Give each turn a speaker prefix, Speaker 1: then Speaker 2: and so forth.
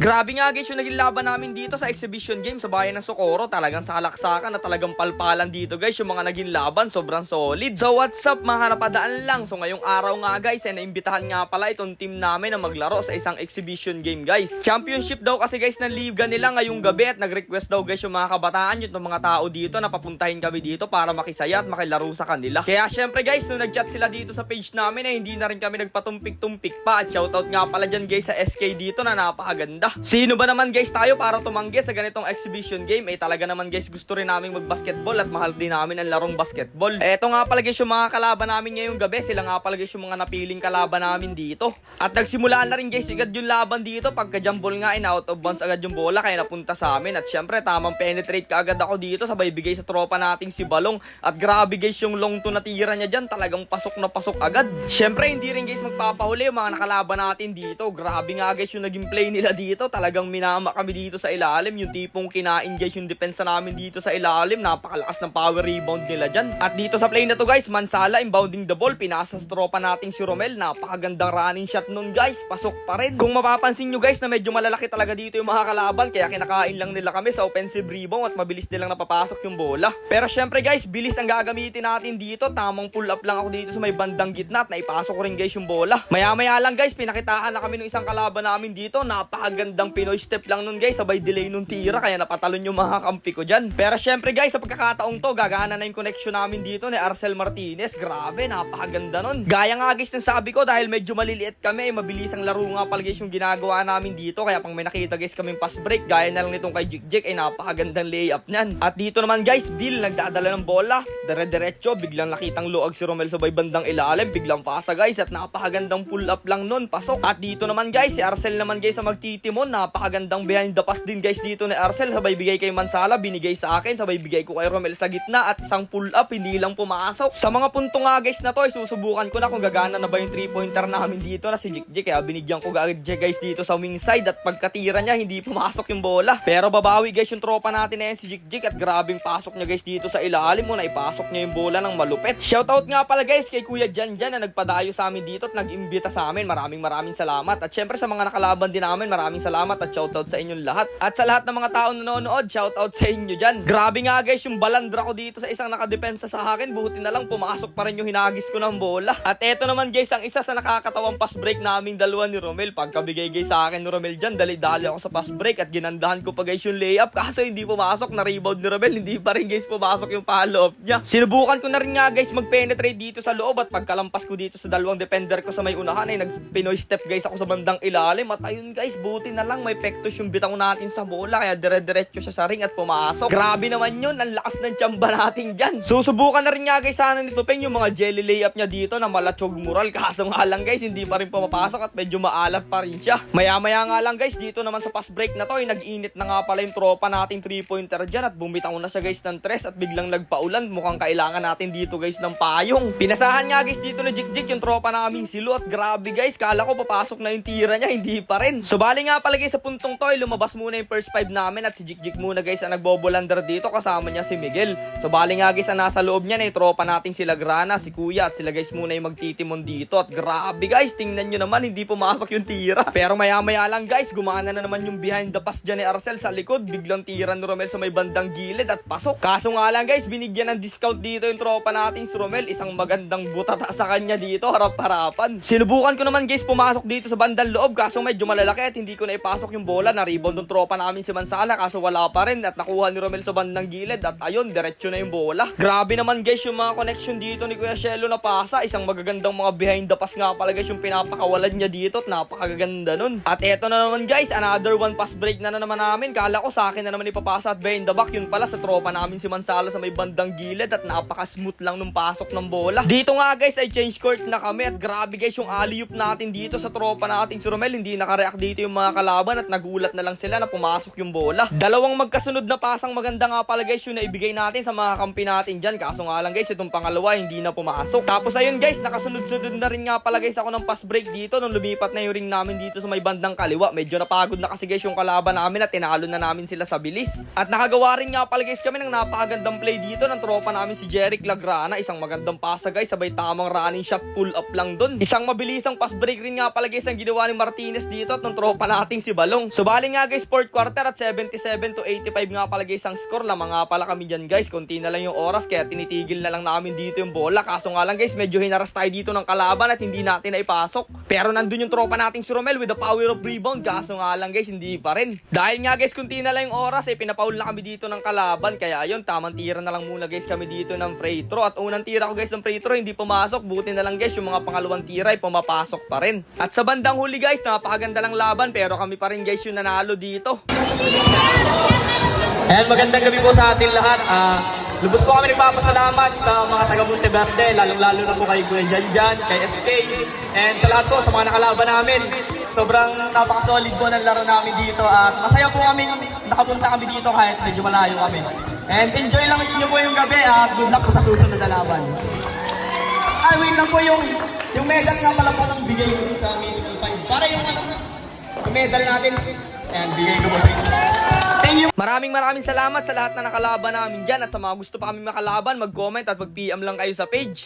Speaker 1: Grabe nga guys yung naging laban namin dito sa exhibition game sa bayan ng Socorro. Talagang salaksakan na talagang palpalan dito guys yung mga naging laban. Sobrang solid. So what's up mga napadaan lang. So ngayong araw nga guys ay naimbitahan nga pala itong team namin na maglaro sa isang exhibition game guys. Championship daw kasi guys ng liga nila ngayong gabi at nag-request daw guys yung mga kabataan yung mga tao dito na papuntahin kami dito para makisaya at makilaro sa kanila. Kaya syempre guys nung nag-chat sila dito sa page namin ay hindi na rin kami nagpatumpik-tumpik pa. At shoutout nga pala dyan guys sa SK dito na napakaganda. Sino ba naman guys tayo para tumanggi sa ganitong exhibition game? Eh talaga naman guys gusto rin namin mag-basketball at mahal din namin ang larong basketball. Eto nga pala guys yung mga kalaban namin ngayong gabi. Sila nga pala guys yung mga napiling kalaban namin dito. At nagsimula na rin guys agad yung laban dito. Pagka jumble nga in out of bounds agad yung bola kaya napunta sa amin. At syempre tamang penetrate ka agad ako dito. Sabay bigay sa tropa nating si Balong. At grabe guys yung long to na tira niya dyan. Talagang pasok na pasok agad. Syempre hindi rin guys magpapahuli yung mga nakalaban natin dito. Grabe nga guys yung naging play nila dito. Talagang minama kami dito sa ilalim. Yung tipong kinain guys yung depensa namin dito sa ilalim. Napakalakas ng power rebound nila dyan. At dito sa play na to guys, Mansala inbounding the ball. Pinasa sa tropa nating si Romel. Napakagandang running shot nun guys. Pasok pa rin. Kung mapapansin nyo guys na medyo malalaki talaga dito yung mga kalaban. Kaya kinakain lang nila kami sa offensive rebound at mabilis nilang napapasok yung bola. Pero syempre guys, bilis ang gagamitin natin dito. Tamang pull up lang ako dito sa may bandang gitna at naipasok ko rin guys yung bola. Maya-maya lang guys, pinakitaan na kami ng isang kalaban namin dito. Napakagandang Pinoy step lang nun guys, sabay delay nung tira kaya napatalon yung mga kampi ko dyan. Pero syempre guys, sa pagkakataong to, gagana na yung connection namin dito ni Arcel Martinez. Grabe, napakaganda nun. Gaya nga guys ng sabi ko, dahil medyo maliliit kami, mabilis ang laro nga pala guys yung ginagawa namin dito. Kaya pang may nakita guys kaming pass break, gaya na lang nitong kay Jik ay napakagandang layup nyan. At dito naman guys, Bill nagdadala ng bola, dire-diretso, biglang nakitang luag si Romel sabay bandang ilalim, biglang pasa guys at napakagandang pull up lang nun, pasok. At dito naman guys, si Arcel naman guys sa magtitimon, napakagandang behind the pass din guys dito ni Arcel, sabay bigay kay Mansala, binigay sa akin, sabay bigay ko kay Romel sa gitna at isang pull up, hindi lang pumasok. Sa mga punto nga guys na to, susubukan ko na kung gagana na ba yung 3-pointer namin dito na si Jik, kaya binigyan ko agad guys dito sa wing side at pagkatira niya, hindi pumasok yung bola. Pero babawi guys yung tropa natin na yan si Jik at grabing pasok niya guys dito sa ilalim mo, na ipasok niya yung bola ng malupit. Shoutout nga pala guys kay Kuya Jan na nagpadayo sa amin dito at nag-imbita sa amin. Maraming salamat. At syempre sa mga nakalaban din namin, maraming salamat at shoutout sa inyong lahat. At sa lahat ng mga taong nanonood, shoutout sa inyo dyan. Grabe nga guys yung balandra ko dito sa isang nakadepensa sa akin. Buti na lang pumasok pa rin yung hinagis ko ng bola. At eto naman guys ang isa sa nakakatawang pass break naming dalawa ni Romel. Pagkabigay guys sa akin ni Romel dyan, dali-dali ako sa pass break at ginandahan ko pa guys yung layup. Kaso hindi pumasok, na rebound ni Romel. Hindi pa rin guys pumasok yung follow-up niya. Sinubukan ko na rin nga guys mag-penetrate dito sa loob at pagkalampas ko dito sa dalawang defender ko sa may unahan ay nag-Pinoy step guys ako sa bandang ilalim. At ayun guys, buti na lang may pektos yung bitaw natin sa bola kaya dire-diretso siya sa ring at pumasok. Grabe naman yun, ang lakas ng tsamba natin dyan. Susubukan na rin nga guys sana ni Tupeng yung mga jelly layup niya dito na malatsog mural. Kaso nga lang guys, hindi pa rin pumapasok at medyo maalat pa rin siya. Maya-maya nga lang guys, dito naman sa pass break na to ay nag-init na nga pala yung tropa nating 3-pointer dyan at bumitaw na siya guys ng 3 at biglang nagpaulan. Mukhang kailangan natin dito guys ng payong. Pinasahan nga guys dito ni Jik yung tropa naming si Lu at grabe guys, kala ko papasok na yung tira niya, hindi pa rin. So bali nga pala guys sa puntong to ay lumabas muna yung first 5 namin at si Jik muna guys ang nagbobolander dito, kasama niya si Miguel. So bali nga guys ang nasa loob niya na yung tropa nating sila Grana, si Kuya at sila guys muna yung magtitimon dito. At grabe guys, tingnan nyo naman, hindi pumasok yung tira. Pero maya-maya lang guys, gumana na naman yung behind the pass dyan ni Arcel sa likod. Biglang tira ni Romel sa may bandang gilid at pasok. Kaso nga lang guys, binigyan ng discount dito yung tropa nating si Romel. Isang magandang butata sa kanya dito, harap-harapan. Sinubukan ko naman guys pumasok dito sa bandang loob, kaso medyo malalaki at hindi ko na ipasok yung bola. Na-rebound ng tropa namin si Mansala, kaso wala pa rin at nakuha ni Romel sa bandang gilid at ayun, diretso na yung bola. Grabe naman guys yung mga connection dito ni Kuya Shelo na pasa. Isang magagandang mga behind the pass nga pala guys yung pinapakawalan niya dito at napakaganda nun. At eto na naman guys, another one pass break na naman namin. Kala ko sa akin na naman ipapasa at behind the back, yun pala sa tropa namin si Mansala sa may bandang gilid at napaka-smooth lang nung pasok ng bola. Dito nga guys ay change court na kami at grabe guys yung alley-oop natin dito sa tropa natin si Romel. Hindi nakareact dito yung mga kalaban at nagulat na lang sila na pumasok yung bola. Dalawang magkasunod na pasang maganda nga pala guys yung naibigay natin sa mga kampi natin dyan. Kaso nga lang guys, itong pangalawa hindi na pumasok. Tapos ayun guys, nakasunod-sunod na rin nga pala guys ako ng pass break dito nung lumipat na yung ring namin dito sa may bandang kaliwa. Medyo napagod na kasi guys yung kalaban namin at tinalo na namin sila sa bilis. At nakagawa rin nga pala guys kami ng napakagandang play dito ng tropa namin si Jeric Lagrana. Isang magandang pasa guys, sabay tamang running shot pull up lang dun. Isang mabilisang pass break rin nga pala guys ang ginawa ni Martinez dito at ng tropa nating si Balong. So bali nga guys, fourth quarter at 77-85 nga pala guys ang score. Lamang nga pala kami dyan guys, konti na lang yung oras kaya tinitigil na lang namin dito yung bola. Kaso nga lang guys, medyo hinaras tayo dito ng kalaban at hindi natin na ipasok. Pero nandun yung tropa nating si Romel with the power of rebound. Kaso nga lang guys, hindi pa rin. Dahil nga guys, konti na lang yung oras pinapaul na kami dito ng kalaban. Kaya ayun, tamang tira na lang muna guys kami dito ng free throw. At unang tira ko guys ng free throw, hindi pumasok. Buti na lang guys, yung mga pangalawang tira ay pumapasok pa rin. At sa bandang huli guys, napakaganda lang laban pero kami pa rin guys yung nanalo dito.
Speaker 2: And magandang gabi po sa atin lahat. Lubos po kami nagpapasalamat sa mga taga Monteverde, lalong-lalo na po kay Kuya Janjan, kay SK, and sa lahat po sa mga nakalaban namin. Sobrang napaka-solid po ng laro namin dito at masaya po kami nakapunta kami dito kahit medyo malayo kami. And enjoy lang niyo po yung gabi at good luck po sa susunod na laban. Ay, wait lang po yung medal nga pala po ng bigay ko sa Medical 5. Para yung medal natin, and bigay ko po sa inyo.
Speaker 1: Maraming salamat sa lahat na nakalaban namin dyan at sa mga gusto pa kami makalaban, mag-comment at mag-PM lang kayo sa page.